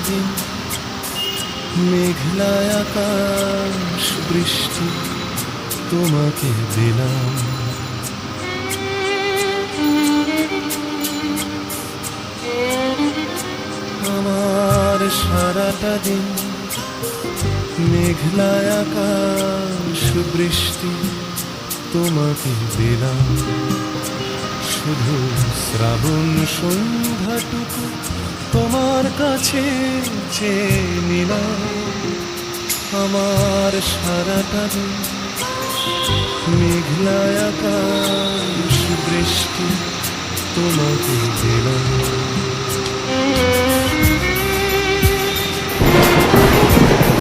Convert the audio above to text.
দিন মেঘলায় আকাশ বৃষ্টি তোমাকে দিলাম। আমার সারাটা দিন মেঘলায় আকাশ বৃষ্টি তোমাকে দিলাম। শুধু শ্রাবণ সন্ধ্যাটুকু তোমার কাছে চেয়ে নিলাম। আমার সারাটা দিন মেঘলায় আকাশ বৃষ্টি তোমাকে দিলাম।